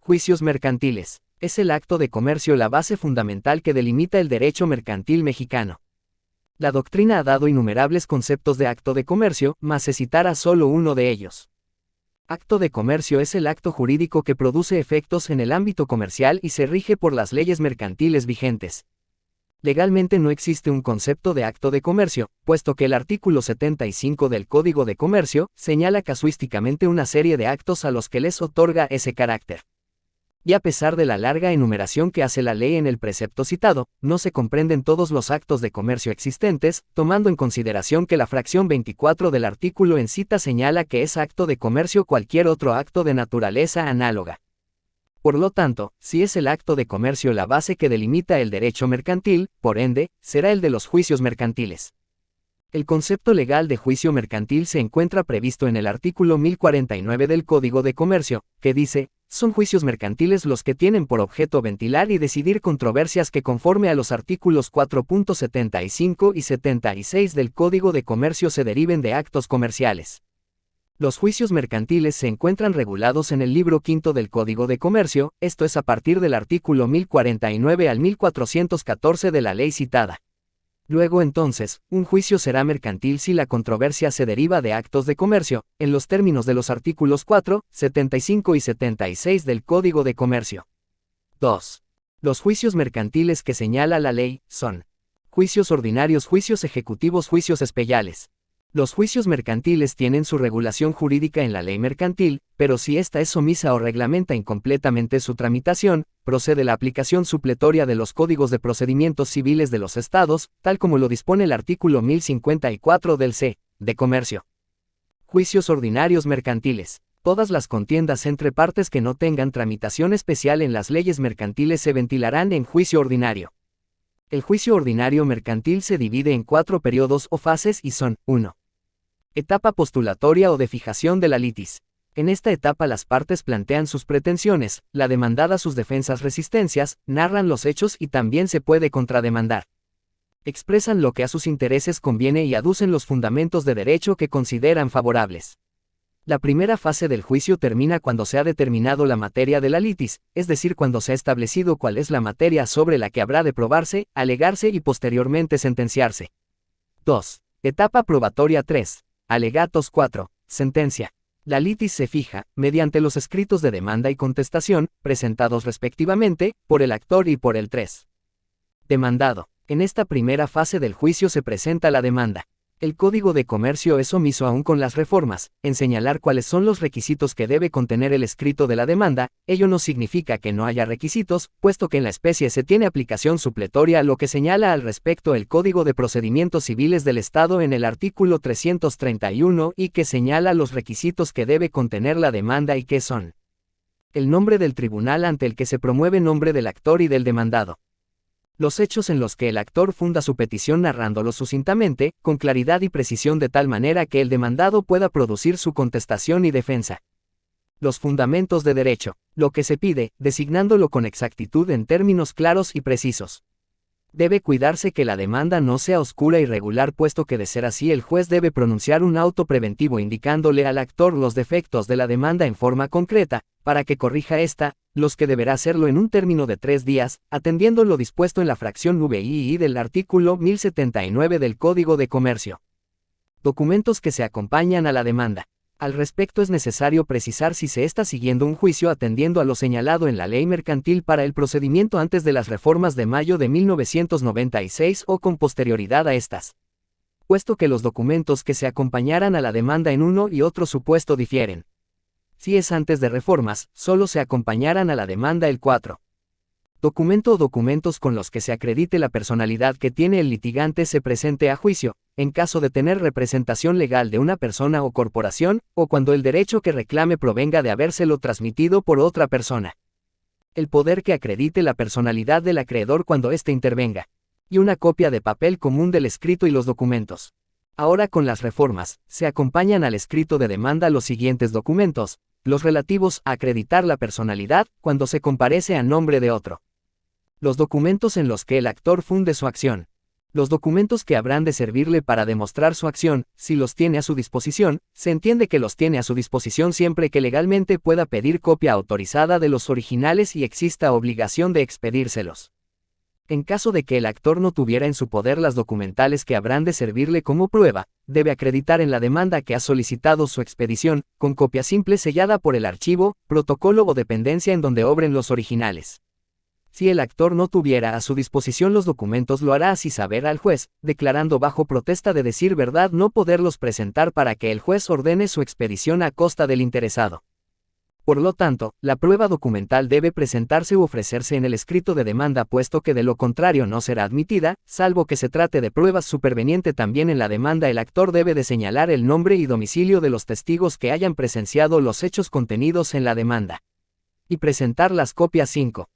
Juicios mercantiles. Es el acto de comercio la base fundamental que delimita el derecho mercantil mexicano. La doctrina ha dado innumerables conceptos de acto de comercio, mas se citará solo uno de ellos. Acto de comercio es el acto jurídico que produce efectos en el ámbito comercial y se rige por las leyes mercantiles vigentes. Legalmente no existe un concepto de acto de comercio, puesto que el artículo 75 del Código de Comercio señala casuísticamente una serie de actos a los que les otorga ese carácter. Y a pesar de la larga enumeración que hace la ley en el precepto citado, no se comprenden todos los actos de comercio existentes, tomando en consideración que la fracción 24 del artículo en cita señala que es acto de comercio cualquier otro acto de naturaleza análoga. Por lo tanto, si es el acto de comercio la base que delimita el derecho mercantil, por ende, será el de los juicios mercantiles. El concepto legal de juicio mercantil se encuentra previsto en el artículo 1049 del Código de Comercio, que dice: son juicios mercantiles los que tienen por objeto ventilar y decidir controversias que conforme a los artículos 4.75 y 76 del Código de Comercio se deriven de actos comerciales. Los juicios mercantiles se encuentran regulados en el libro quinto del Código de Comercio, esto es a partir del artículo 1049 al 1414 de la ley citada. Luego entonces, un juicio será mercantil si la controversia se deriva de actos de comercio, en los términos de los artículos 4, 75 y 76 del Código de Comercio. 2. Los juicios mercantiles que señala la ley son: juicios ordinarios, juicios ejecutivos, juicios especiales. Los juicios mercantiles tienen su regulación jurídica en la ley mercantil, pero si ésta es omisa o reglamenta incompletamente su tramitación, procede la aplicación supletoria de los códigos de procedimientos civiles de los estados, tal como lo dispone el artículo 1054 del C. de Comercio. Juicios ordinarios mercantiles. Todas las contiendas entre partes que no tengan tramitación especial en las leyes mercantiles se ventilarán en juicio ordinario. El juicio ordinario mercantil se divide en 4 periodos o fases y son: 1. Etapa postulatoria o de fijación de la litis. En esta etapa las partes plantean sus pretensiones, la demandada sus defensas, resistencias, narran los hechos y también se puede contrademandar. Expresan lo que a sus intereses conviene y aducen los fundamentos de derecho que consideran favorables. La primera fase del juicio termina cuando se ha determinado la materia de la litis, es decir, cuando se ha establecido cuál es la materia sobre la que habrá de probarse, alegarse y posteriormente sentenciarse. 2. Etapa probatoria. 3. Alegatos. 4. Sentencia. La litis se fija, mediante los escritos de demanda y contestación, presentados respectivamente, por el actor y por el 3. Demandado. En esta primera fase del juicio se presenta la demanda. El Código de Comercio es omiso aún con las reformas, en señalar cuáles son los requisitos que debe contener el escrito de la demanda. Ello no significa que no haya requisitos, puesto que en la especie se tiene aplicación supletoria a lo que señala al respecto el Código de Procedimientos Civiles del Estado en el artículo 331 y que señala los requisitos que debe contener la demanda y que son: el nombre del tribunal ante el que se promueve, nombre del actor y del demandado. Los hechos en los que el actor funda su petición narrándolos sucintamente, con claridad y precisión de tal manera que el demandado pueda producir su contestación y defensa. Los fundamentos de derecho. Lo que se pide, designándolo con exactitud en términos claros y precisos. Debe cuidarse que la demanda no sea oscura e irregular, puesto que de ser así el juez debe pronunciar un auto preventivo indicándole al actor los defectos de la demanda en forma concreta, para que corrija esta, los que deberá hacerlo en un término de 3 días, atendiendo lo dispuesto en la fracción VII del artículo 1079 del Código de Comercio. Documentos que se acompañan a la demanda. Al respecto es necesario precisar si se está siguiendo un juicio atendiendo a lo señalado en la ley mercantil para el procedimiento antes de las reformas de mayo de 1996 o con posterioridad a estas. Puesto que los documentos que se acompañarán a la demanda en uno y otro supuesto difieren. Si es antes de reformas, solo se acompañarán a la demanda el 4. Documento o documentos con los que se acredite la personalidad que tiene el litigante se presente a juicio, en caso de tener representación legal de una persona o corporación, o cuando el derecho que reclame provenga de habérselo transmitido por otra persona. El poder que acredite la personalidad del acreedor cuando éste intervenga. Y una copia de papel común del escrito y los documentos. Ahora con las reformas, se acompañan al escrito de demanda los siguientes documentos, los relativos a acreditar la personalidad cuando se comparece a nombre de otro. Los documentos en los que el actor funde su acción. Los documentos que habrán de servirle para demostrar su acción, si los tiene a su disposición, se entiende que los tiene a su disposición siempre que legalmente pueda pedir copia autorizada de los originales y exista obligación de expedírselos. En caso de que el actor no tuviera en su poder las documentales que habrán de servirle como prueba, debe acreditar en la demanda que ha solicitado su expedición, con copia simple sellada por el archivo, protocolo o dependencia en donde obren los originales. Si el actor no tuviera a su disposición los documentos, lo hará así saber al juez, declarando bajo protesta de decir verdad no poderlos presentar para que el juez ordene su expedición a costa del interesado. Por lo tanto, la prueba documental debe presentarse u ofrecerse en el escrito de demanda, puesto que de lo contrario no será admitida, salvo que se trate de pruebas superveniente. También en la demanda el actor debe de señalar el nombre y domicilio de los testigos que hayan presenciado los hechos contenidos en la demanda. Y presentar las copias 5.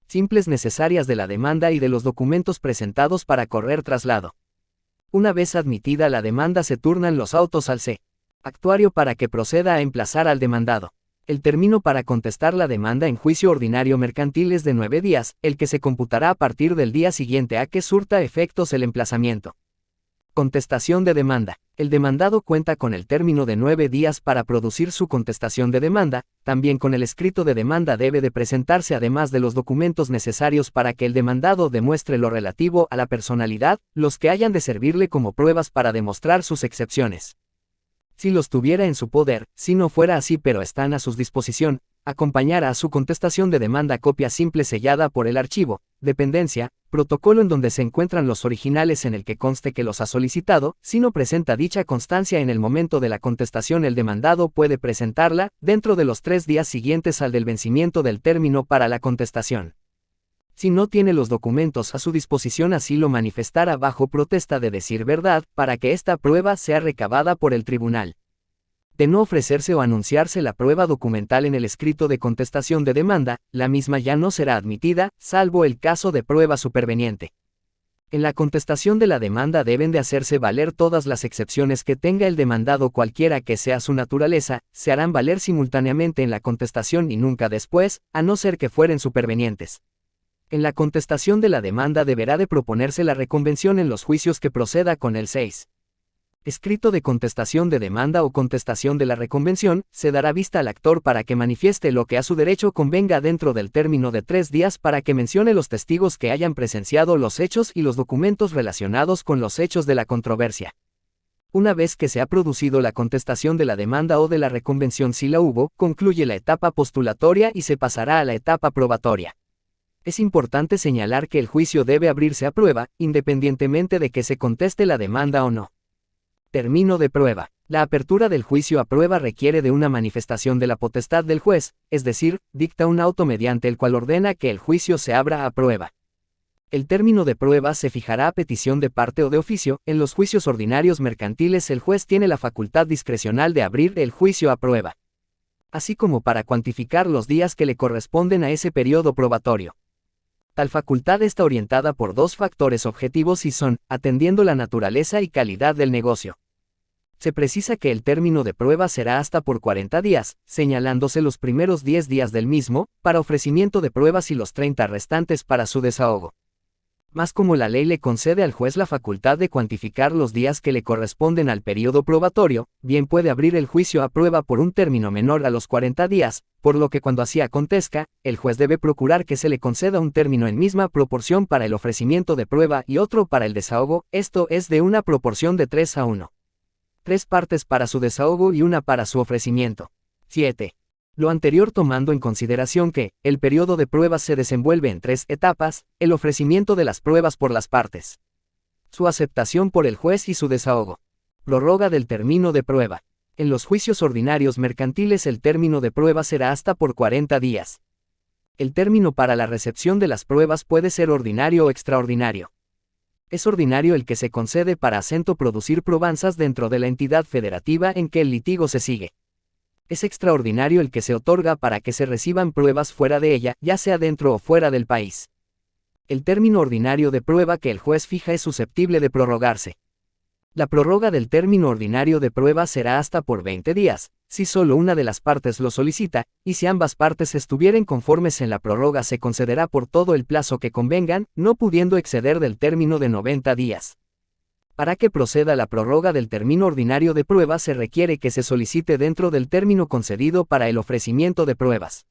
Simples necesarias de la demanda y de los documentos presentados para correr traslado. Una vez admitida la demanda, se turnan los autos al actuario para que proceda a emplazar al demandado. El término para contestar la demanda en juicio ordinario mercantil es de 9 días, el que se computará a partir del día siguiente a que surta efectos el emplazamiento. Contestación de demanda. El demandado cuenta con el término de 9 días para producir su contestación de demanda. También con el escrito de demanda debe de presentarse, además de los documentos necesarios para que el demandado demuestre lo relativo a la personalidad, los que hayan de servirle como pruebas para demostrar sus excepciones. Si los tuviera en su poder, si no fuera así pero están a su disposición, acompañará a su contestación de demanda copia simple sellada por el archivo, dependencia, protocolo en donde se encuentran los originales en el que conste que los ha solicitado. Si no presenta dicha constancia en el momento de la contestación, el demandado puede presentarla dentro de los 3 días siguientes al del vencimiento del término para la contestación. Si no tiene los documentos a su disposición, así lo manifestará bajo protesta de decir verdad, para que esta prueba sea recabada por el tribunal. De no ofrecerse o anunciarse la prueba documental en el escrito de contestación de demanda, la misma ya no será admitida, salvo el caso de prueba superveniente. En la contestación de la demanda deben de hacerse valer todas las excepciones que tenga el demandado, cualquiera que sea su naturaleza, se harán valer simultáneamente en la contestación y nunca después, a no ser que fueren supervenientes. En la contestación de la demanda deberá de proponerse la reconvención en los juicios que proceda con el 6. Escrito de contestación de demanda o contestación de la reconvención, se dará vista al actor para que manifieste lo que a su derecho convenga dentro del término de 3 días, para que mencione los testigos que hayan presenciado los hechos y los documentos relacionados con los hechos de la controversia. Una vez que se ha producido la contestación de la demanda o de la reconvención, si la hubo, concluye la etapa postulatoria y se pasará a la etapa probatoria. Es importante señalar que el juicio debe abrirse a prueba, independientemente de que se conteste la demanda o no. Término de prueba. La apertura del juicio a prueba requiere de una manifestación de la potestad del juez, es decir, dicta un auto mediante el cual ordena que el juicio se abra a prueba. El término de prueba se fijará a petición de parte o de oficio. En los juicios ordinarios mercantiles el juez tiene la facultad discrecional de abrir el juicio a prueba, así como para cuantificar los días que le corresponden a ese periodo probatorio. Tal facultad está orientada por 2 factores objetivos y son, atendiendo la naturaleza y calidad del negocio. Se precisa que el término de prueba será hasta por 40 días, señalándose los primeros 10 días del mismo, para ofrecimiento de pruebas y los 30 restantes para su desahogo. Mas como la ley le concede al juez la facultad de cuantificar los días que le corresponden al periodo probatorio, bien puede abrir el juicio a prueba por un término menor a los 40 días, por lo que cuando así acontezca, el juez debe procurar que se le conceda un término en misma proporción para el ofrecimiento de prueba y otro para el desahogo, esto es de una proporción de 3 a 1. 3 partes para su desahogo y 1 para su ofrecimiento. 7. Lo anterior tomando en consideración que, el periodo de pruebas se desenvuelve en 3 etapas, el ofrecimiento de las pruebas por las partes, su aceptación por el juez y su desahogo. Prórroga del término de prueba. En los juicios ordinarios mercantiles el término de prueba será hasta por 40 días. El término para la recepción de las pruebas puede ser ordinario o extraordinario. Es ordinario el que se concede para acento producir probanzas dentro de la entidad federativa en que el litigo se sigue. Es extraordinario el que se otorga para que se reciban pruebas fuera de ella, ya sea dentro o fuera del país. El término ordinario de prueba que el juez fija es susceptible de prorrogarse. La prórroga del término ordinario de prueba será hasta por 20 días, si solo una de las partes lo solicita, y si ambas partes estuvieren conformes en la prórroga se concederá por todo el plazo que convengan, no pudiendo exceder del término de 90 días. Para que proceda la prórroga del término ordinario de prueba se requiere que se solicite dentro del término concedido para el ofrecimiento de pruebas.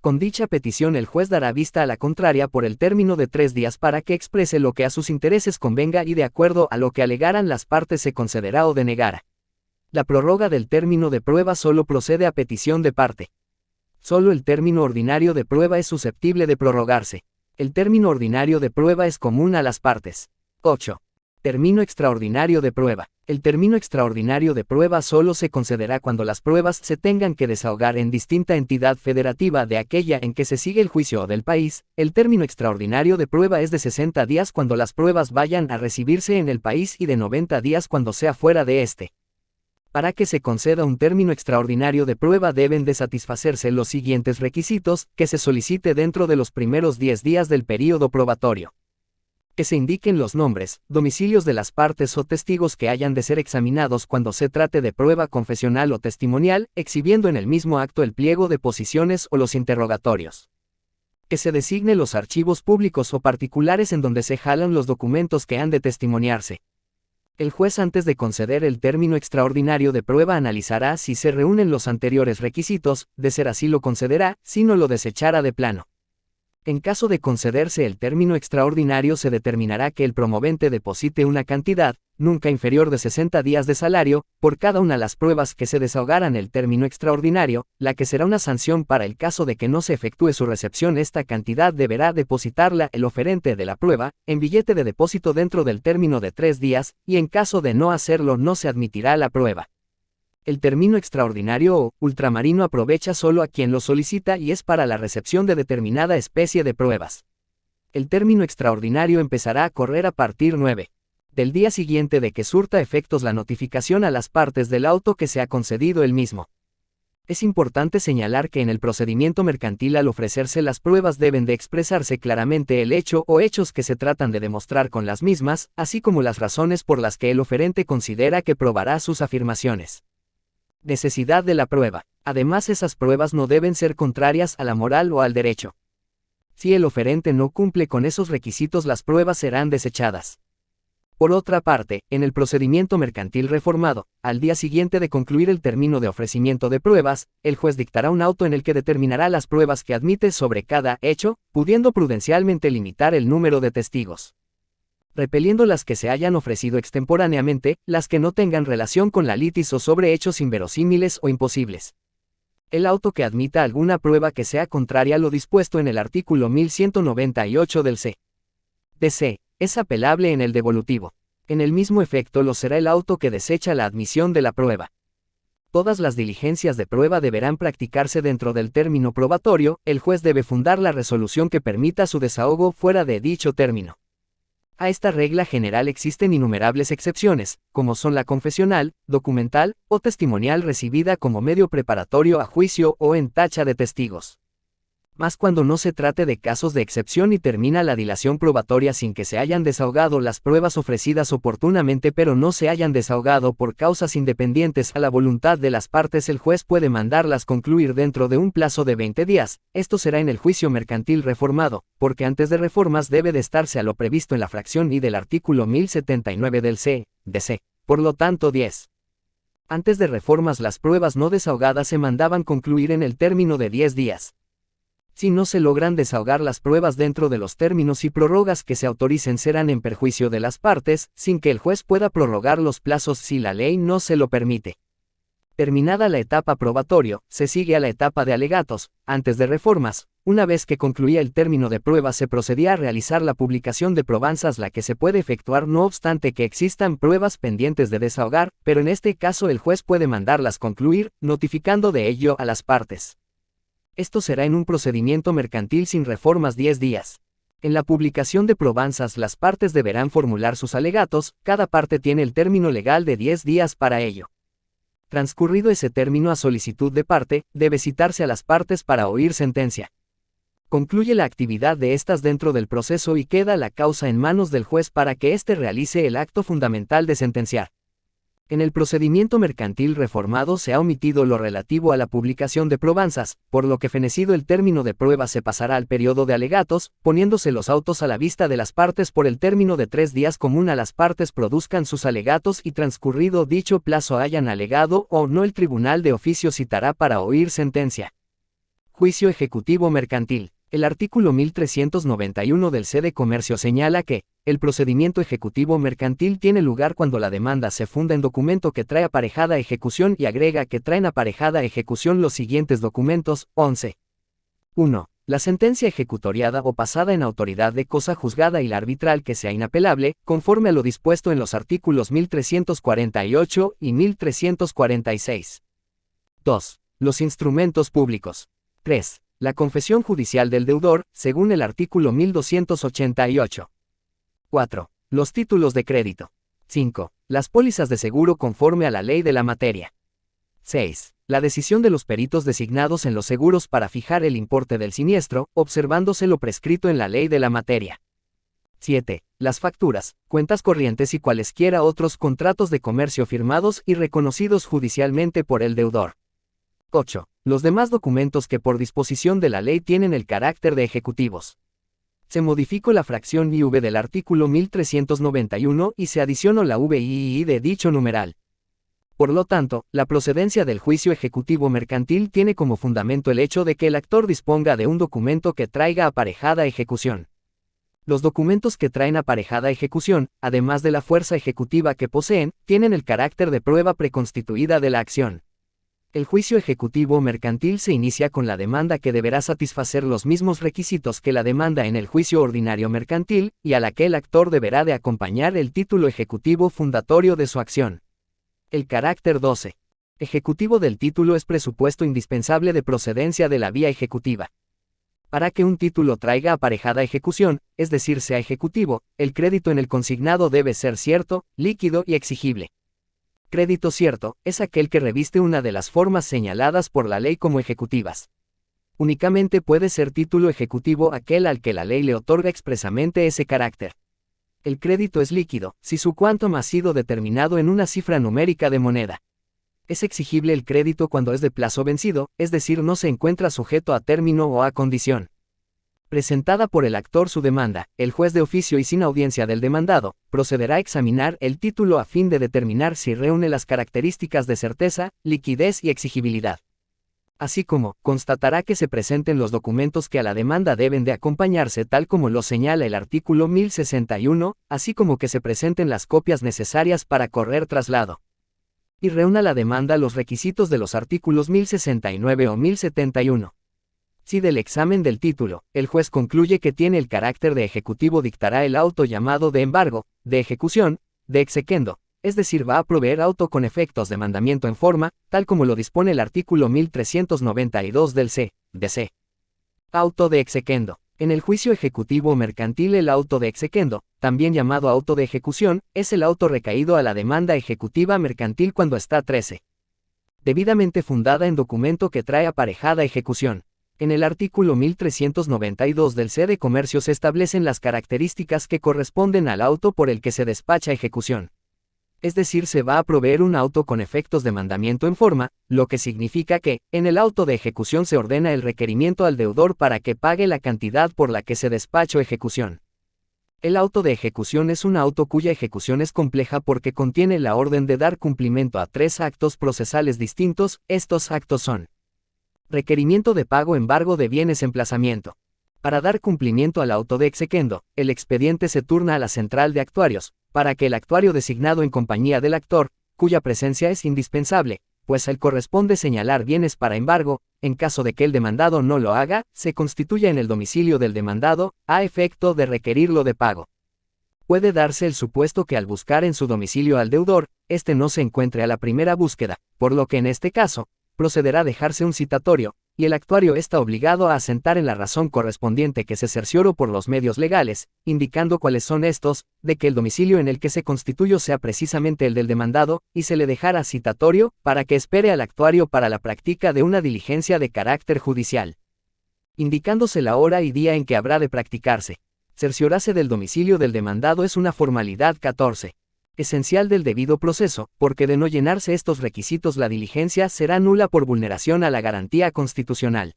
Con dicha petición el juez dará vista a la contraria por el término de 3 días para que exprese lo que a sus intereses convenga y de acuerdo a lo que alegaran las partes se concederá o denegara. La prórroga del término de prueba solo procede a petición de parte. Solo el término ordinario de prueba es susceptible de prorrogarse. El término ordinario de prueba es común a las partes. 8. Término extraordinario de prueba. El término extraordinario de prueba solo se concederá cuando las pruebas se tengan que desahogar en distinta entidad federativa de aquella en que se sigue el juicio o del país. El término extraordinario de prueba es de 60 días cuando las pruebas vayan a recibirse en el país y de 90 días cuando sea fuera de este. Para que se conceda un término extraordinario de prueba deben de satisfacerse los siguientes requisitos, que se solicite dentro de los primeros 10 días del período probatorio. Que se indiquen los nombres, domicilios de las partes o testigos que hayan de ser examinados cuando se trate de prueba confesional o testimonial, exhibiendo en el mismo acto el pliego de posiciones o los interrogatorios. Que se designe los archivos públicos o particulares en donde se jalan los documentos que han de testimoniarse. El juez antes de conceder el término extraordinario de prueba analizará si se reúnen los anteriores requisitos, de ser así lo concederá, si no lo desechará de plano. En caso de concederse el término extraordinario se determinará que el promovente deposite una cantidad, nunca inferior de 60 días de salario, por cada una de las pruebas que se desahogaran el término extraordinario, la que será una sanción para el caso de que no se efectúe su recepción. Esta cantidad deberá depositarla el oferente de la prueba, en billete de depósito dentro del término de 3 días, y en caso de no hacerlo no se admitirá la prueba. El término extraordinario o ultramarino aprovecha solo a quien lo solicita y es para la recepción de determinada especie de pruebas. El término extraordinario empezará a correr a partir 9. del día siguiente de que surta efectos la notificación a las partes del auto que se ha concedido el mismo. Es importante señalar que en el procedimiento mercantil al ofrecerse las pruebas deben de expresarse claramente el hecho o hechos que se tratan de demostrar con las mismas, así como las razones por las que el oferente considera que probará sus afirmaciones. Necesidad de la prueba. Además, esas pruebas no deben ser contrarias a la moral o al derecho. Si el oferente no cumple con esos requisitos, las pruebas serán desechadas. Por otra parte, en el procedimiento mercantil reformado, al día siguiente de concluir el término de ofrecimiento de pruebas, el juez dictará un auto en el que determinará las pruebas que admite sobre cada hecho, pudiendo prudencialmente limitar el número de testigos, repeliendo las que se hayan ofrecido extemporáneamente, las que no tengan relación con la litis o sobre hechos inverosímiles o imposibles. El auto que admita alguna prueba que sea contraria a lo dispuesto en el artículo 1198 del C.D.C. es apelable en el devolutivo. En el mismo efecto lo será el auto que desecha la admisión de la prueba. Todas las diligencias de prueba deberán practicarse dentro del término probatorio. El juez debe fundar la resolución que permita su desahogo fuera de dicho término. A esta regla general existen innumerables excepciones, como son la confesional, documental o testimonial recibida como medio preparatorio a juicio o en tacha de testigos. Más cuando no se trate de casos de excepción y termina la dilación probatoria sin que se hayan desahogado las pruebas ofrecidas oportunamente pero no se hayan desahogado por causas independientes a la voluntad de las partes, el juez puede mandarlas concluir dentro de un plazo de 20 días. Esto será en el juicio mercantil reformado, porque antes de reformas debe de estarse a lo previsto en la fracción I del artículo 1079 del C.D.C. Por lo tanto, 10. Antes de reformas las pruebas no desahogadas se mandaban concluir en el término de 10 días. Si no se logran desahogar las pruebas dentro de los términos y prórrogas que se autoricen, serán en perjuicio de las partes, sin que el juez pueda prorrogar los plazos si la ley no se lo permite. Terminada la etapa probatorio, se sigue a la etapa de alegatos. Antes de reformas, una vez que concluía el término de pruebas se procedía a realizar la publicación de probanzas, la que se puede efectuar no obstante que existan pruebas pendientes de desahogar, pero en este caso el juez puede mandarlas concluir, notificando de ello a las partes. Esto será en un procedimiento mercantil sin reformas 10 días. En la publicación de probanzas las partes deberán formular sus alegatos, cada parte tiene el término legal de 10 días para ello. Transcurrido ese término, a solicitud de parte, debe citarse a las partes para oír sentencia. Concluye la actividad de estas dentro del proceso y queda la causa en manos del juez para que éste realice el acto fundamental de sentenciar. En el procedimiento mercantil reformado se ha omitido lo relativo a la publicación de probanzas, por lo que fenecido el término de prueba se pasará al periodo de alegatos, poniéndose los autos a la vista de las partes por el término de 3 días común a las partes produzcan sus alegatos y transcurrido dicho plazo hayan alegado o no el tribunal de oficio citará para oír sentencia. Juicio ejecutivo mercantil. El artículo 1391 del C de Comercio señala que, el procedimiento ejecutivo mercantil tiene lugar cuando la demanda se funda en documento que trae aparejada ejecución y agrega que traen aparejada ejecución los siguientes documentos. 11. 1. La sentencia ejecutoriada o pasada en autoridad de cosa juzgada y la arbitral que sea inapelable, conforme a lo dispuesto en los artículos 1348 y 1346. 2. Los instrumentos públicos. 3. La confesión judicial del deudor, según el artículo 1288. 4. Los títulos de crédito. 5. Las pólizas de seguro conforme a la ley de la materia. 6. La decisión de los peritos designados en los seguros para fijar el importe del siniestro, observándose lo prescrito en la ley de la materia. 7. Las facturas, cuentas corrientes y cualesquiera otros contratos de comercio firmados y reconocidos judicialmente por el deudor. 8. Los demás documentos que por disposición de la ley tienen el carácter de ejecutivos. Se modificó la fracción IV del artículo 1391 y se adicionó la VII de dicho numeral. Por lo tanto, la procedencia del juicio ejecutivo mercantil tiene como fundamento el hecho de que el actor disponga de un documento que traiga aparejada ejecución. Los documentos que traen aparejada ejecución, además de la fuerza ejecutiva que poseen, tienen el carácter de prueba preconstituida de la acción. El juicio ejecutivo mercantil se inicia con la demanda que deberá satisfacer los mismos requisitos que la demanda en el juicio ordinario mercantil, y a la que el actor deberá de acompañar el título ejecutivo fundatorio de su acción. El carácter 12. Ejecutivo del título es presupuesto indispensable de procedencia de la vía ejecutiva. Para que un título traiga aparejada ejecución, es decir, sea ejecutivo, el crédito en el consignado debe ser cierto, líquido y exigible. Crédito cierto es aquel que reviste una de las formas señaladas por la ley como ejecutivas. Únicamente puede ser título ejecutivo aquel al que la ley le otorga expresamente ese carácter. El crédito es líquido, si su quantum ha sido determinado en una cifra numérica de moneda. Es exigible el crédito cuando es de plazo vencido, es decir, no se encuentra sujeto a término o a condición. Presentada por el actor su demanda, el juez de oficio y sin audiencia del demandado, procederá a examinar el título a fin de determinar si reúne las características de certeza, liquidez y exigibilidad. Así como, constatará que se presenten los documentos que a la demanda deben de acompañarse tal como lo señala el artículo 1061, así como que se presenten las copias necesarias para correr traslado. Y reúna la demanda los requisitos de los artículos 1069 o 1071. Si del examen del título, el juez concluye que tiene el carácter de ejecutivo dictará el auto llamado de embargo, de ejecución, de exequendo, es decir va a proveer auto con efectos de mandamiento en forma, tal como lo dispone el artículo 1392 del C.D.C. Auto de exequendo. En el juicio ejecutivo mercantil el auto de exequendo, también llamado auto de ejecución, es el auto recaído a la demanda ejecutiva mercantil cuando está 13. Debidamente fundada en documento que trae aparejada ejecución. En el artículo 1392 del C de Comercio se establecen las características que corresponden al auto por el que se despacha ejecución. Es decir, se va a proveer un auto con efectos de mandamiento en forma, lo que significa que, en el auto de ejecución se ordena el requerimiento al deudor para que pague la cantidad por la que se despachó ejecución. El auto de ejecución es un auto cuya ejecución es compleja porque contiene la orden de dar cumplimiento a 3 actos procesales distintos. Estos actos son: requerimiento de pago embargo de bienes emplazamiento. Para dar cumplimiento al auto de exequendo, el expediente se turna a la central de actuarios, para que el actuario designado en compañía del actor, cuya presencia es indispensable, pues a él corresponde señalar bienes para embargo, en caso de que el demandado no lo haga, se constituya en el domicilio del demandado, a efecto de requerirlo de pago. Puede darse el supuesto que al buscar en su domicilio al deudor, éste no se encuentre a la primera búsqueda, por lo que en este caso, procederá a dejarse un citatorio, y el actuario está obligado a asentar en la razón correspondiente que se cercioró por los medios legales, indicando cuáles son estos, de que el domicilio en el que se constituyó sea precisamente el del demandado, y se le dejará citatorio, para que espere al actuario para la práctica de una diligencia de carácter judicial. indicándose la hora y día en que habrá de practicarse. Cerciorarse del domicilio del demandado es una formalidad 14. Esencial del debido proceso, porque de no llenarse estos requisitos la diligencia será nula por vulneración a la garantía constitucional.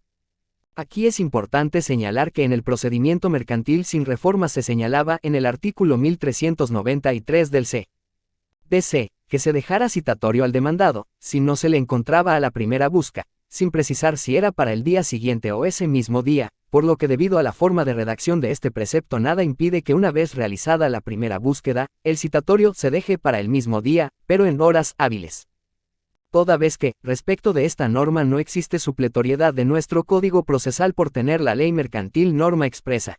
Aquí es importante señalar que en el procedimiento mercantil sin reforma se señalaba en el artículo 1393 del C.D.C. que se dejara citatorio al demandado, si no se le encontraba a la primera busca, sin precisar si era para el día siguiente o ese mismo día, por lo que debido a la forma de redacción de este precepto nada impide que una vez realizada la primera búsqueda, el citatorio se deje para el mismo día, pero en horas hábiles. Toda vez que, respecto de esta norma no existe supletoriedad de nuestro Código Procesal por tener la ley mercantil norma expresa.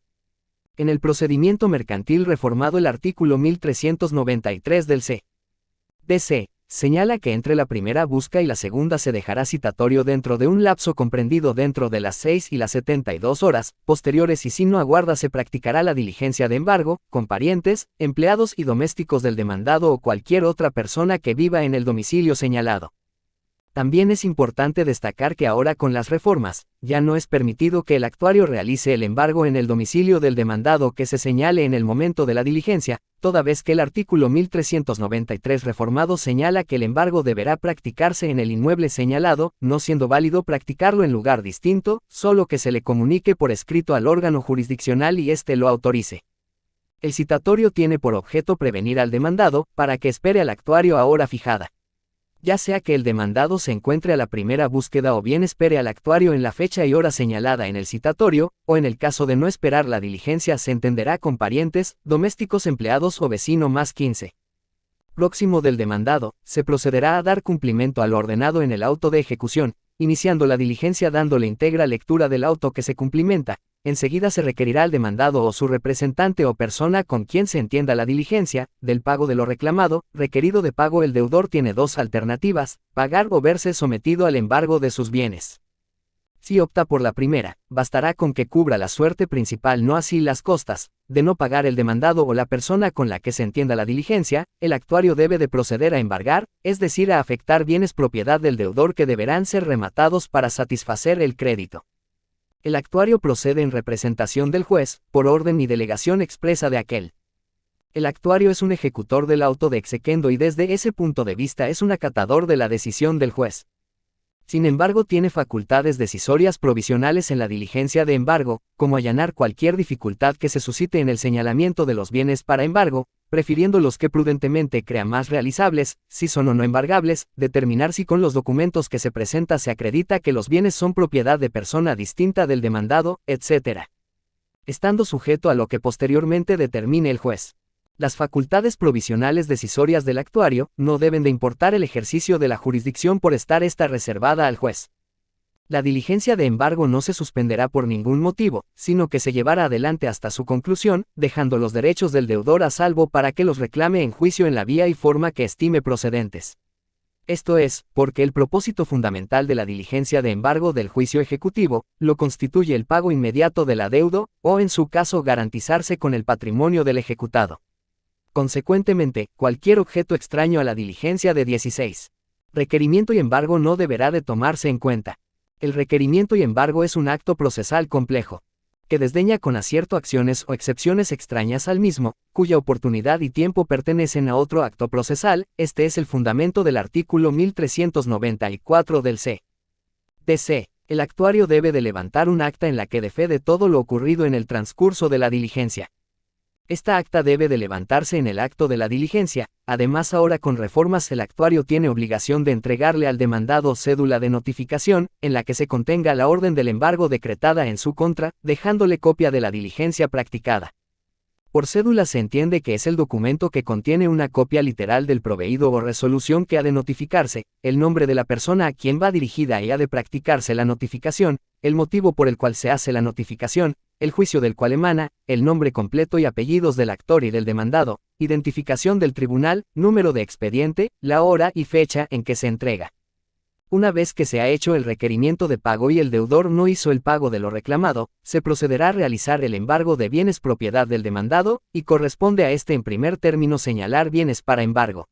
En el procedimiento mercantil reformado el artículo 1393 del C.D.C. señala que entre la primera busca y la segunda se dejará citatorio dentro de un lapso comprendido dentro de las 6 y las 72 horas posteriores y si no aguarda se practicará la diligencia de embargo, con parientes, empleados y domésticos del demandado o cualquier otra persona que viva en el domicilio señalado. También es importante destacar que ahora con las reformas, ya no es permitido que el actuario realice el embargo en el domicilio del demandado que se señale en el momento de la diligencia, toda vez que el artículo 1393 reformado señala que el embargo deberá practicarse en el inmueble señalado, no siendo válido practicarlo en lugar distinto, solo que se le comunique por escrito al órgano jurisdiccional y éste lo autorice. El citatorio tiene por objeto prevenir al demandado, para que espere al actuario a hora fijada. Ya sea que el demandado se encuentre a la primera búsqueda o bien espere al actuario en la fecha y hora señalada en el citatorio, o en el caso de no esperar la diligencia se entenderá con parientes, domésticos empleados o vecino más 15. Próximo del demandado, se procederá a dar cumplimiento al ordenado en el auto de ejecución, iniciando la diligencia dándole íntegra lectura del auto que se cumplimenta. Enseguida se requerirá al demandado o su representante o persona con quien se entienda la diligencia, del pago de lo reclamado. Requerido de pago el deudor tiene dos alternativas, pagar o verse sometido al embargo de sus bienes. Si opta por la primera, bastará con que cubra la suerte principal no así las costas, de no pagar el demandado o la persona con la que se entienda la diligencia. El actuario debe de proceder a embargar, es decir a afectar bienes propiedad del deudor que deberán ser rematados para satisfacer el crédito. El actuario procede en representación del juez, por orden y delegación expresa de aquel. El actuario es un ejecutor del auto de exequendo y desde ese punto de vista es un acatador de la decisión del juez. Sin embargo tiene facultades decisorias provisionales en la diligencia de embargo, como allanar cualquier dificultad que se suscite en el señalamiento de los bienes para embargo, prefiriendo los que prudentemente crea más realizables, si son o no embargables, determinar si con los documentos que se presenta se acredita que los bienes son propiedad de persona distinta del demandado, etc. Estando sujeto a lo que posteriormente determine el juez. Las facultades provisionales decisorias del actuario no deben de importar el ejercicio de la jurisdicción por estar esta reservada al juez. La diligencia de embargo no se suspenderá por ningún motivo, sino que se llevará adelante hasta su conclusión, dejando los derechos del deudor a salvo para que los reclame en juicio en la vía y forma que estime procedentes. Esto es, porque el propósito fundamental de la diligencia de embargo del juicio ejecutivo, lo constituye el pago inmediato del adeudo, o en su caso garantizarse con el patrimonio del ejecutado. Consecuentemente, cualquier objeto extraño a la diligencia de 16. Requerimiento y embargo no deberá de tomarse en cuenta. El requerimiento y embargo es un acto procesal complejo, que desdeña con acierto acciones o excepciones extrañas al mismo, cuya oportunidad y tiempo pertenecen a otro acto procesal. Este es el fundamento del artículo 1394 del C.D.C. El actuario debe de levantar un acta en la que dé fe de todo lo ocurrido en el transcurso de la diligencia. Esta acta debe de levantarse en el acto de la diligencia. Además ahora con reformas el actuario tiene obligación de entregarle al demandado cédula de notificación, en la que se contenga la orden del embargo decretada en su contra, dejándole copia de la diligencia practicada. Por cédula se entiende que es el documento que contiene una copia literal del proveído o resolución que ha de notificarse, el nombre de la persona a quien va dirigida y ha de practicarse la notificación, el motivo por el cual se hace la notificación, el juicio del cual emana, el nombre completo y apellidos del actor y del demandado, identificación del tribunal, número de expediente, la hora y fecha en que se entrega. Una vez que se ha hecho el requerimiento de pago y el deudor no hizo el pago de lo reclamado, se procederá a realizar el embargo de bienes propiedad del demandado, y corresponde a este en primer término señalar bienes para embargo.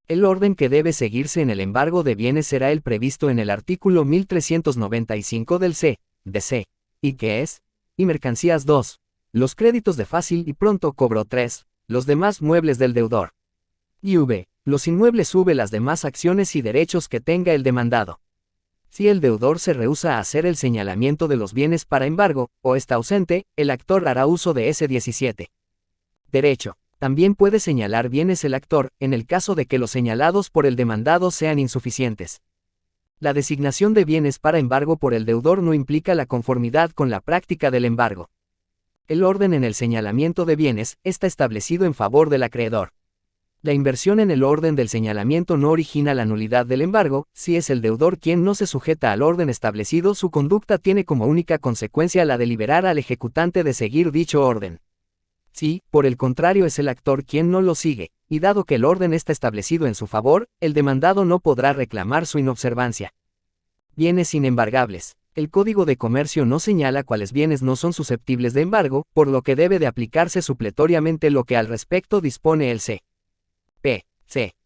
El orden que debe seguirse en el embargo de bienes será el previsto en el artículo 1395 del C.D.C. ¿Y qué es? Y mercancías 2. Los créditos de fácil y pronto cobro 3. Los demás muebles del deudor. Y V. Los inmuebles V. Las demás acciones y derechos que tenga el demandado. Si el deudor se rehúsa a hacer el señalamiento de los bienes para embargo, o está ausente, el actor hará uso de ese 17. Derecho. También puede señalar bienes el actor, en el caso de que los señalados por el demandado sean insuficientes. La designación de bienes para embargo por el deudor no implica la conformidad con la práctica del embargo. El orden en el señalamiento de bienes está establecido en favor del acreedor. La inversión en el orden del señalamiento no origina la nulidad del embargo. Si es el deudor quien no se sujeta al orden establecido, su conducta tiene como única consecuencia la de liberar al ejecutante de seguir dicho orden. Si, por el contrario, es el actor quien no lo sigue, y dado que el orden está establecido en su favor, el demandado no podrá reclamar su inobservancia. Bienes inembargables. El Código de Comercio no señala cuáles bienes no son susceptibles de embargo, por lo que debe de aplicarse supletoriamente lo que al respecto dispone el C.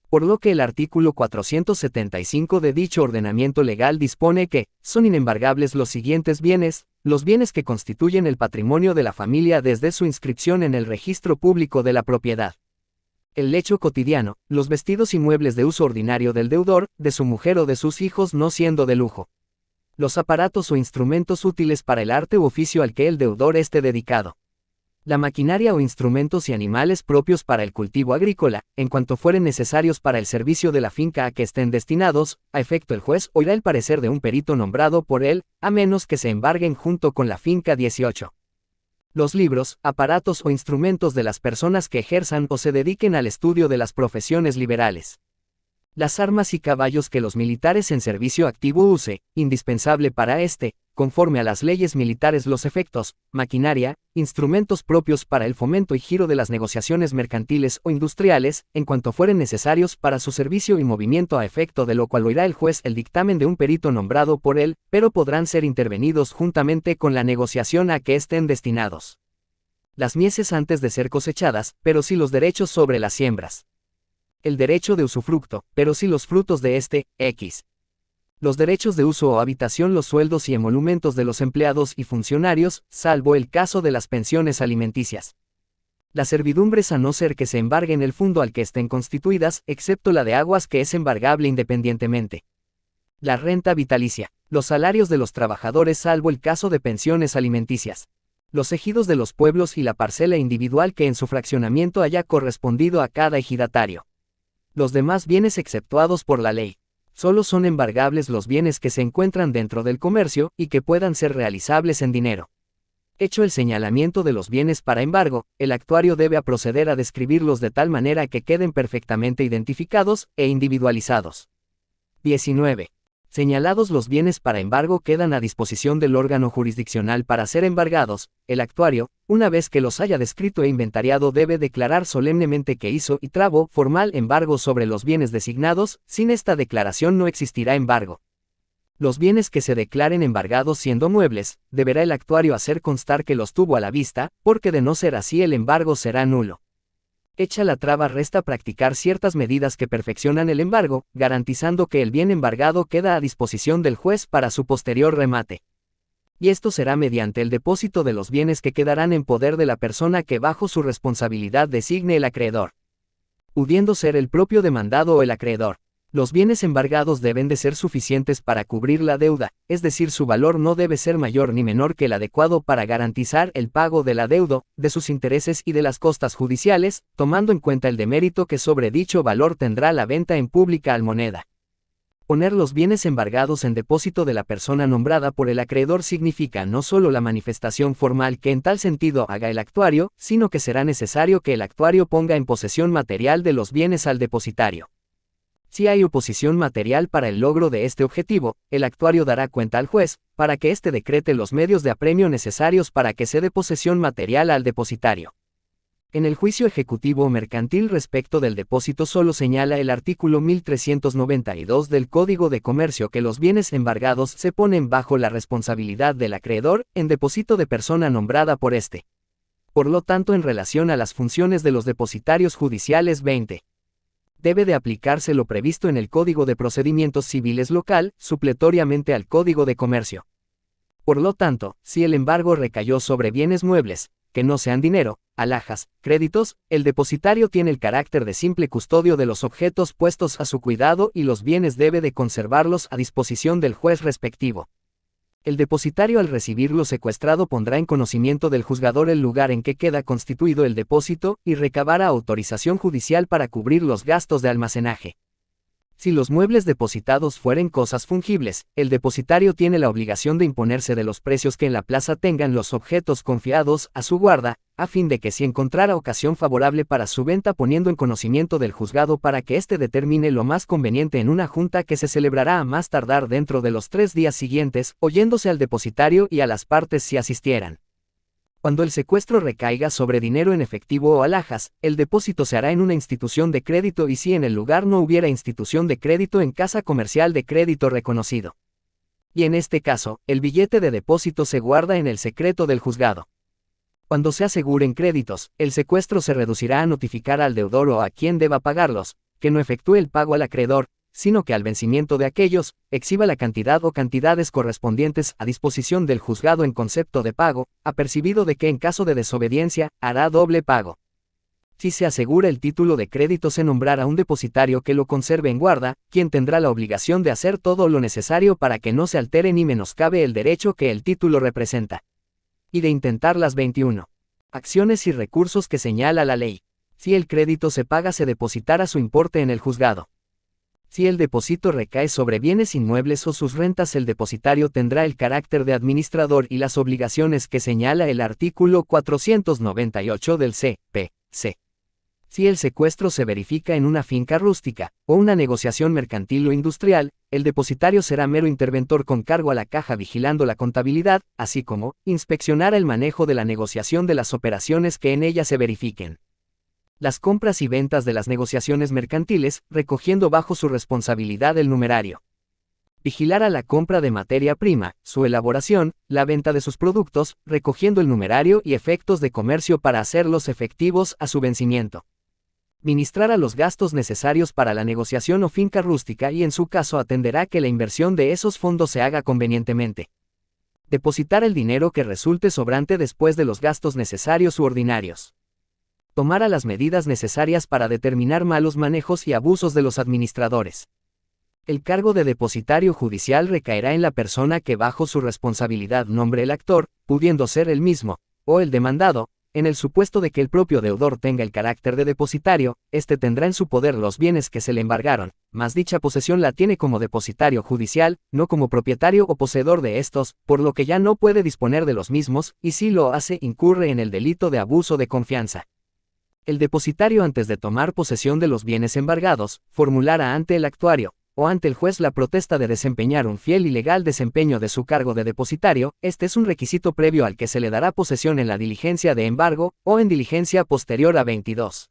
Por lo que el artículo 475 de dicho ordenamiento legal dispone que son inembargables los siguientes bienes: los bienes que constituyen el patrimonio de la familia desde su inscripción en el registro público de la propiedad. El lecho cotidiano, los vestidos y muebles de uso ordinario del deudor, de su mujer o de sus hijos no siendo de lujo. Los aparatos o instrumentos útiles para el arte u oficio al que el deudor esté dedicado. La maquinaria o instrumentos y animales propios para el cultivo agrícola, en cuanto fueren necesarios para el servicio de la finca a que estén destinados, a efecto el juez oirá el parecer de un perito nombrado por él, a menos que se embarguen junto con la finca. 18. Los libros, aparatos o instrumentos de las personas que ejerzan o se dediquen al estudio de las profesiones liberales. Las armas y caballos que los militares en servicio activo use, indispensable para conforme a las leyes militares. Los efectos, maquinaria, instrumentos propios para el fomento y giro de las negociaciones mercantiles o industriales, en cuanto fueren necesarios para su servicio y movimiento, a efecto de lo cual oirá el juez el dictamen de un perito nombrado por él, pero podrán ser intervenidos juntamente con la negociación a que estén destinados. Las mieses antes de ser cosechadas, pero sí los derechos sobre las siembras. El derecho de usufructo, pero sí los frutos de X. Los derechos de uso o habitación, los sueldos y emolumentos de los empleados y funcionarios, salvo el caso de las pensiones alimenticias. Las servidumbres, a no ser que se embarguen el fondo al que estén constituidas, excepto la de aguas, que es embargable independientemente. La renta vitalicia. Los salarios de los trabajadores, salvo el caso de pensiones alimenticias. Los ejidos de los pueblos y la parcela individual que en su fraccionamiento haya correspondido a cada ejidatario. Los demás bienes exceptuados por la ley. Solo son embargables los bienes que se encuentran dentro del comercio y que puedan ser realizables en dinero. Hecho el señalamiento de los bienes para embargo, el actuario debe proceder a describirlos de tal manera que queden perfectamente identificados e individualizados. 19. Señalados los bienes para embargo, quedan a disposición del órgano jurisdiccional para ser embargados. El actuario, una vez que los haya descrito e inventariado, debe declarar solemnemente que hizo y trabó formal embargo sobre los bienes designados. Sin esta declaración no existirá embargo. Los bienes que se declaren embargados siendo muebles, deberá el actuario hacer constar que los tuvo a la vista, porque de no ser así el embargo será nulo. Hecha la traba, resta practicar ciertas medidas que perfeccionan el embargo, garantizando que el bien embargado queda a disposición del juez para su posterior remate. Y esto será mediante el depósito de los bienes que quedarán en poder de la persona que bajo su responsabilidad designe el acreedor. Pudiendo ser el propio demandado o el acreedor. Los bienes embargados deben de ser suficientes para cubrir la deuda, es decir, su valor no debe ser mayor ni menor que el adecuado para garantizar el pago del adeudo, de sus intereses y de las costas judiciales, tomando en cuenta el demérito que sobre dicho valor tendrá la venta en pública almoneda. Poner los bienes embargados en depósito de la persona nombrada por el acreedor significa no solo la manifestación formal que en tal sentido haga el actuario, sino que será necesario que el actuario ponga en posesión material de los bienes al depositario. Si hay oposición material para el logro de este objetivo, el actuario dará cuenta al juez, para que éste decrete los medios de apremio necesarios para que se dé posesión material al depositario. En el juicio ejecutivo o mercantil respecto del depósito solo señala el artículo 1392 del Código de Comercio que los bienes embargados se ponen bajo la responsabilidad del acreedor, en depósito de persona nombrada por éste. Por lo tanto, en relación a las funciones de los depositarios judiciales, 20. Debe de aplicarse lo previsto en el Código de Procedimientos Civiles local, supletoriamente al Código de Comercio. Por lo tanto, si el embargo recayó sobre bienes muebles, que no sean dinero, alhajas, créditos, el depositario tiene el carácter de simple custodio de los objetos puestos a su cuidado y los bienes debe de conservarlos a disposición del juez respectivo. El depositario al recibir lo secuestrado pondrá en conocimiento del juzgador el lugar en que queda constituido el depósito y recabará autorización judicial para cubrir los gastos de almacenaje. Si los muebles depositados fueren cosas fungibles, el depositario tiene la obligación de imponerse de los precios que en la plaza tengan los objetos confiados a su guarda, a fin de que si encontrara ocasión favorable para su venta poniendo en conocimiento del juzgado para que éste determine lo más conveniente en una junta que se celebrará a más tardar dentro de los 3 días siguientes, oyéndose al depositario y a las partes si asistieran. Cuando el secuestro recaiga sobre dinero en efectivo o alhajas, el depósito se hará en una institución de crédito y si en el lugar no hubiera institución de crédito en casa comercial de crédito reconocido. Y en este caso, el billete de depósito se guarda en el secreto del juzgado. Cuando se aseguren créditos, el secuestro se reducirá a notificar al deudor o a quien deba pagarlos, que no efectúe el pago al acreedor, sino que al vencimiento de aquellos, exhiba la cantidad o cantidades correspondientes a disposición del juzgado en concepto de pago, apercibido de que en caso de desobediencia, hará doble pago. Si se asegura el título de crédito se nombrará un depositario que lo conserve en guarda, quien tendrá la obligación de hacer todo lo necesario para que no se altere ni menoscabe el derecho que el título representa. Y de intentar las 21 acciones y recursos que señala la ley. Si el crédito se paga se depositará su importe en el juzgado. Si el depósito recae sobre bienes inmuebles o sus rentas, el depositario tendrá el carácter de administrador y las obligaciones que señala el artículo 498 del C.P.C. Si el secuestro se verifica en una finca rústica, o una negociación mercantil o industrial, el depositario será mero interventor con cargo a la caja vigilando la contabilidad, así como, inspeccionar el manejo de la negociación de las operaciones que en ella se verifiquen. Las compras y ventas de las negociaciones mercantiles, recogiendo bajo su responsabilidad el numerario. Vigilar a la compra de materia prima, su elaboración, la venta de sus productos, recogiendo el numerario y efectos de comercio para hacerlos efectivos a su vencimiento. Ministrar a los gastos necesarios para la negociación o finca rústica y en su caso atenderá que la inversión de esos fondos se haga convenientemente. Depositar el dinero que resulte sobrante después de los gastos necesarios u ordinarios. Tomara las medidas necesarias para determinar malos manejos y abusos de los administradores. El cargo de depositario judicial recaerá en la persona que bajo su responsabilidad nombre el actor, pudiendo ser el mismo, o el demandado, en el supuesto de que el propio deudor tenga el carácter de depositario, éste tendrá en su poder los bienes que se le embargaron, mas dicha posesión la tiene como depositario judicial, no como propietario o poseedor de estos, por lo que ya no puede disponer de los mismos, y si lo hace incurre en el delito de abuso de confianza. El depositario antes de tomar posesión de los bienes embargados, formulará ante el actuario, o ante el juez la protesta de desempeñar un fiel y legal desempeño de su cargo de depositario. Este es un requisito previo al que se le dará posesión en la diligencia de embargo, o en diligencia posterior a 22.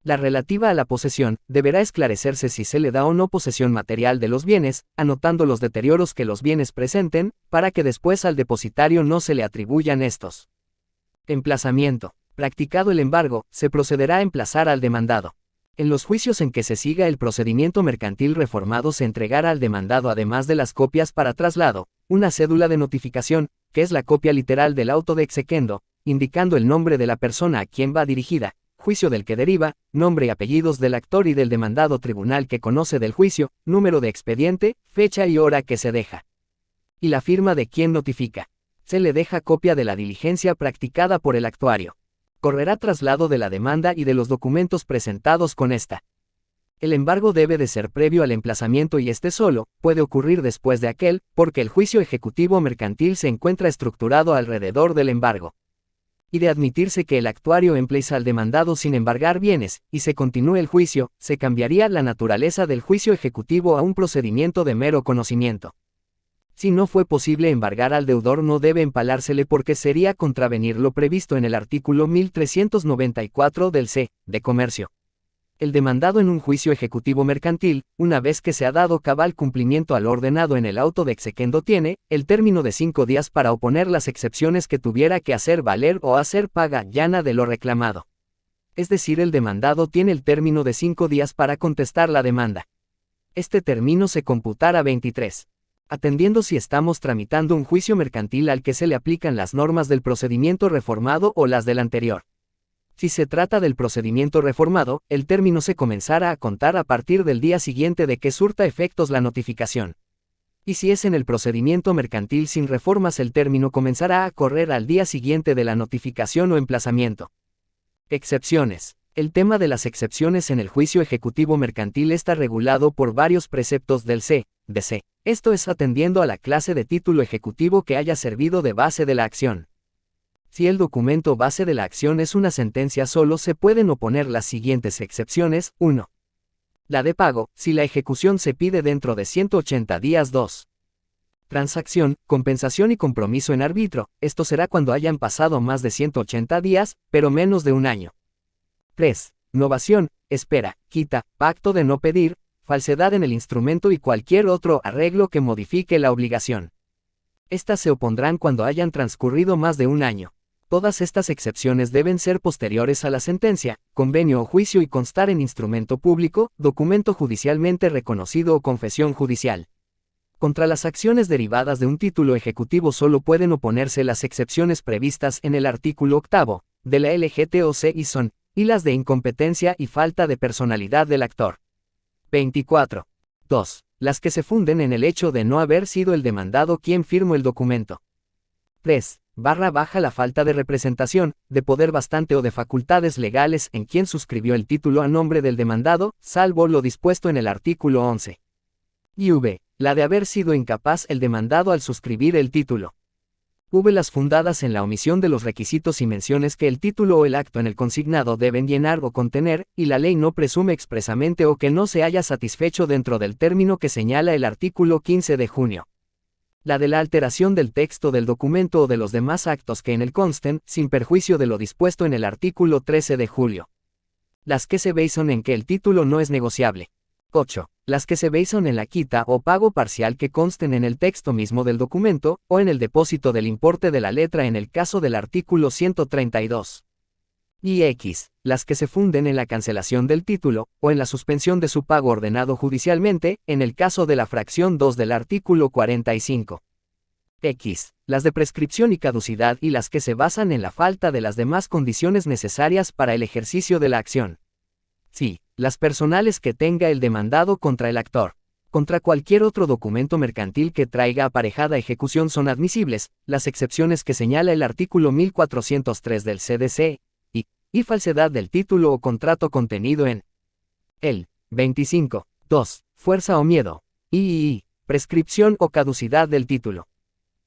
La relativa a la posesión, deberá esclarecerse si se le da o no posesión material de los bienes, anotando los deterioros que los bienes presenten, para que después al depositario no se le atribuyan estos. Emplazamiento. Practicado el embargo, se procederá a emplazar al demandado. En los juicios en que se siga el procedimiento mercantil reformado se entregará al demandado, además de las copias para traslado, una cédula de notificación, que es la copia literal del auto de exequendo, indicando el nombre de la persona a quien va dirigida, juicio del que deriva, nombre y apellidos del actor y del demandado, tribunal que conoce del juicio, número de expediente, fecha y hora que se deja. Y la firma de quien notifica. Se le deja copia de la diligencia practicada por el actuario. Correrá traslado de la demanda y de los documentos presentados con esta. El embargo debe de ser previo al emplazamiento y este solo puede ocurrir después de aquel, porque el juicio ejecutivo mercantil se encuentra estructurado alrededor del embargo. Y de admitirse que el actuario emplece al demandado sin embargar bienes, y se continúe el juicio, se cambiaría la naturaleza del juicio ejecutivo a un procedimiento de mero conocimiento. Si no fue posible embargar al deudor no debe empalársele porque sería contravenir lo previsto en el artículo 1394 del C. de Comercio. El demandado en un juicio ejecutivo mercantil, una vez que se ha dado cabal cumplimiento al ordenado en el auto de exequendo, tiene el término de 5 días para oponer las excepciones que tuviera que hacer valer o hacer paga llana de lo reclamado. Es decir, el demandado tiene el término de 5 días para contestar la demanda. Este término se computará 23. atendiendo si estamos tramitando un juicio mercantil al que se le aplican las normas del procedimiento reformado o las del anterior. Si se trata del procedimiento reformado, el término se comenzará a contar a partir del día siguiente de que surta efectos la notificación. Y si es en el procedimiento mercantil sin reformas, el término comenzará a correr al día siguiente de la notificación o emplazamiento. Excepciones. El tema de las excepciones en el juicio ejecutivo mercantil está regulado por varios preceptos del CDC. Esto es atendiendo a la clase de título ejecutivo que haya servido de base de la acción. Si el documento base de la acción es una sentencia, solo se pueden oponer las siguientes excepciones. 1. La de pago, si la ejecución se pide dentro de 180 días. 2. Transacción, compensación y compromiso en arbitrio, esto será cuando hayan pasado más de 180 días, pero menos de un año. 3. Novación, espera, quita, pacto de no pedir, falsedad en el instrumento y cualquier otro arreglo que modifique la obligación. Estas se opondrán cuando hayan transcurrido más de un año. Todas estas excepciones deben ser posteriores a la sentencia, convenio o juicio y constar en instrumento público, documento judicialmente reconocido o confesión judicial. Contra las acciones derivadas de un título ejecutivo solo pueden oponerse las excepciones previstas en el artículo 8 de la LGTOC y son, y las de incompetencia y falta de personalidad del actor. 24. 2. Las que se funden en el hecho de no haber sido el demandado quien firmó el documento. 3. Baja la falta de representación, de poder bastante o de facultades legales en quien suscribió el título a nombre del demandado, salvo lo dispuesto en el artículo 11. Y v. La de haber sido incapaz el demandado al suscribir el título. V. Las fundadas en la omisión de los requisitos y menciones que el título o el acto en el consignado deben llenar o contener, y la ley no presume expresamente o que no se haya satisfecho dentro del término que señala el artículo 15 de junio. La de la alteración del texto del documento o de los demás actos que en él consten, sin perjuicio de lo dispuesto en el artículo 13 de julio. Las que se basan en que el título no es negociable. 8. Las que se basan en la quita o pago parcial que consten en el texto mismo del documento, o en el depósito del importe de la letra en el caso del artículo 132. Y x. Las que se funden en la cancelación del título, o en la suspensión de su pago ordenado judicialmente, en el caso de la fracción 2 del artículo 45. X. Las de prescripción y caducidad y las que se basan en la falta de las demás condiciones necesarias para el ejercicio de la acción. Sí. Las personales que tenga el demandado contra el actor. Contra cualquier otro documento mercantil que traiga aparejada ejecución son admisibles, las excepciones que señala el artículo 1403 del CDC, y falsedad del título o contrato contenido en el 25. 2. Fuerza o miedo. Y prescripción o caducidad del título.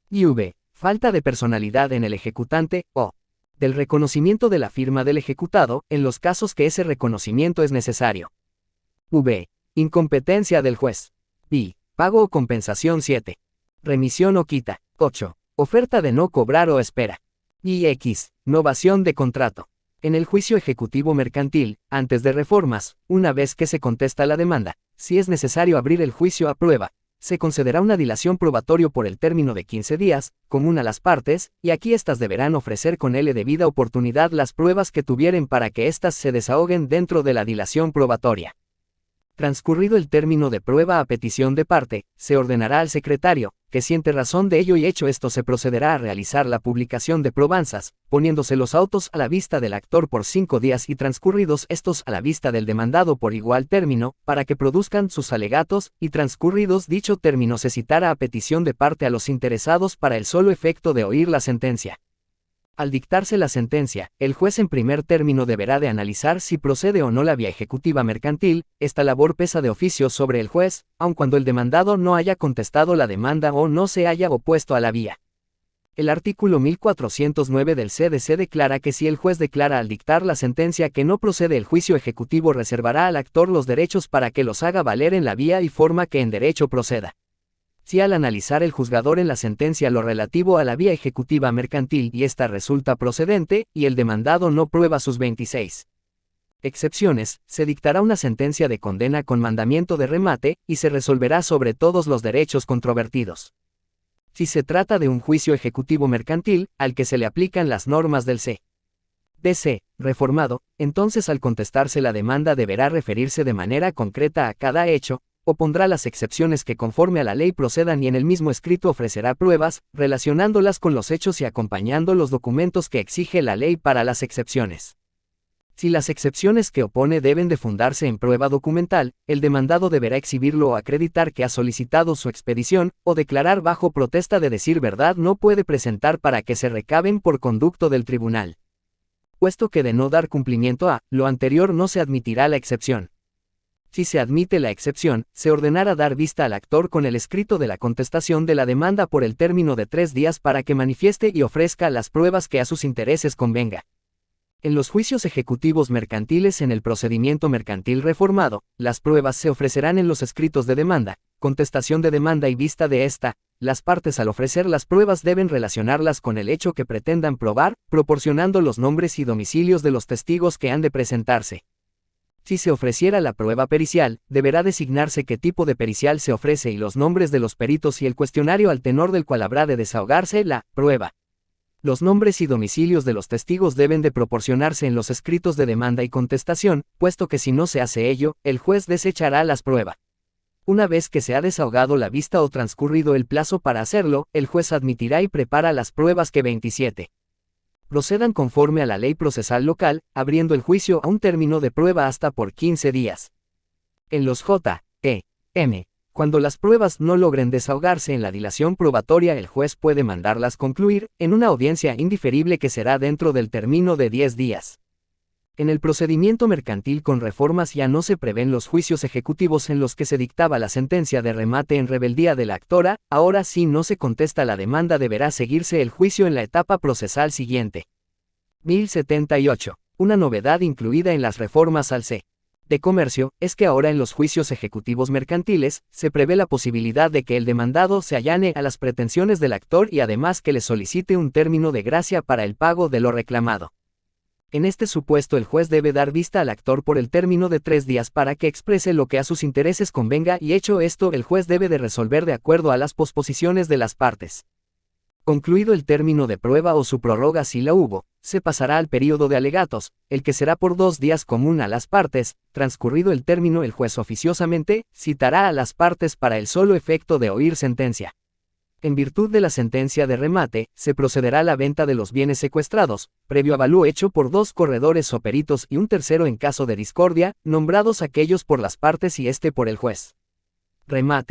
Y v. Falta de personalidad en el ejecutante, o del reconocimiento de la firma del ejecutado, en los casos que ese reconocimiento es necesario. V. Incompetencia del juez. Y. Pago o compensación 7. Remisión o quita. 8. Oferta de no cobrar o espera. Y x. Novación de contrato. En el juicio ejecutivo mercantil, antes de reformas, una vez que se contesta la demanda, si es necesario abrir el juicio a prueba, se concederá una dilación probatorio por el término de 15 días, común a las partes, y aquí éstas deberán ofrecer con debida oportunidad las pruebas que tuvieren para que éstas se desahoguen dentro de la dilación probatoria. Transcurrido el término de prueba a petición de parte, se ordenará al secretario, que siente razón de ello y hecho esto se procederá a realizar la publicación de probanzas, poniéndose los autos a la vista del actor por 5 días y transcurridos estos a la vista del demandado por igual término, para que produzcan sus alegatos, y transcurridos dicho término se citará a petición de parte a los interesados para el solo efecto de oír la sentencia. Al dictarse la sentencia, el juez en primer término deberá de analizar si procede o no la vía ejecutiva mercantil. Esta labor pesa de oficio sobre el juez, aun cuando el demandado no haya contestado la demanda o no se haya opuesto a la vía. El artículo 1409 del CDC declara que si el juez declara al dictar la sentencia que no procede el juicio ejecutivo, reservará al actor los derechos para que los haga valer en la vía y forma que en derecho proceda. Si al analizar el juzgador en la sentencia lo relativo a la vía ejecutiva mercantil y ésta resulta procedente, y el demandado no prueba sus 26 excepciones, se dictará una sentencia de condena con mandamiento de remate, y se resolverá sobre todos los derechos controvertidos. Si se trata de un juicio ejecutivo mercantil, al que se le aplican las normas del CDC reformado, entonces al contestarse la demanda deberá referirse de manera concreta a cada hecho, opondrá las excepciones que conforme a la ley procedan y en el mismo escrito ofrecerá pruebas, relacionándolas con los hechos y acompañando los documentos que exige la ley para las excepciones. Si las excepciones que opone deben de fundarse en prueba documental, el demandado deberá exhibirlo o acreditar que ha solicitado su expedición, o declarar bajo protesta de decir verdad no puede presentar para que se recaben por conducto del tribunal. Puesto que de no dar cumplimiento a lo anterior no se admitirá la excepción. Si se admite la excepción, se ordenará dar vista al actor con el escrito de la contestación de la demanda por el término de 3 días para que manifieste y ofrezca las pruebas que a sus intereses convenga. En los juicios ejecutivos mercantiles en el procedimiento mercantil reformado, las pruebas se ofrecerán en los escritos de demanda, contestación de demanda y vista de esta. Las partes al ofrecer las pruebas deben relacionarlas con el hecho que pretendan probar, proporcionando los nombres y domicilios de los testigos que han de presentarse. Si se ofreciera la prueba pericial, deberá designarse qué tipo de pericial se ofrece y los nombres de los peritos y el cuestionario al tenor del cual habrá de desahogarse la prueba. Los nombres y domicilios de los testigos deben de proporcionarse en los escritos de demanda y contestación, puesto que si no se hace ello, el juez desechará las pruebas. Una vez que se ha desahogado la vista o transcurrido el plazo para hacerlo, el juez admitirá y prepara las pruebas que 27. Procedan conforme a la ley procesal local, abriendo el juicio a un término de prueba hasta por 15 días. En los J.E.M., cuando las pruebas no logren desahogarse en la dilación probatoria, el juez puede mandarlas concluir en una audiencia indiferible que será dentro del término de 10 días. En el procedimiento mercantil con reformas ya no se prevén los juicios ejecutivos en los que se dictaba la sentencia de remate en rebeldía de la actora. Ahora si no se contesta la demanda deberá seguirse el juicio en la etapa procesal siguiente. 1078. Una novedad incluida en las reformas al C. de Comercio, es que ahora en los juicios ejecutivos mercantiles, se prevé la posibilidad de que el demandado se allane a las pretensiones del actor y además que le solicite un término de gracia para el pago de lo reclamado. En este supuesto el juez debe dar vista al actor por el término de 3 días para que exprese lo que a sus intereses convenga y hecho esto el juez debe de resolver de acuerdo a las posposiciones de las partes. Concluido el término de prueba o su prórroga si la hubo, se pasará al período de alegatos, el que será por 2 días común a las partes. Transcurrido el término el juez oficiosamente citará a las partes para el solo efecto de oír sentencia. En virtud de la sentencia de remate, se procederá a la venta de los bienes secuestrados, previo avalúo hecho por 2 corredores o peritos y un tercero en caso de discordia, nombrados aquellos por las partes y este por el juez. Remate.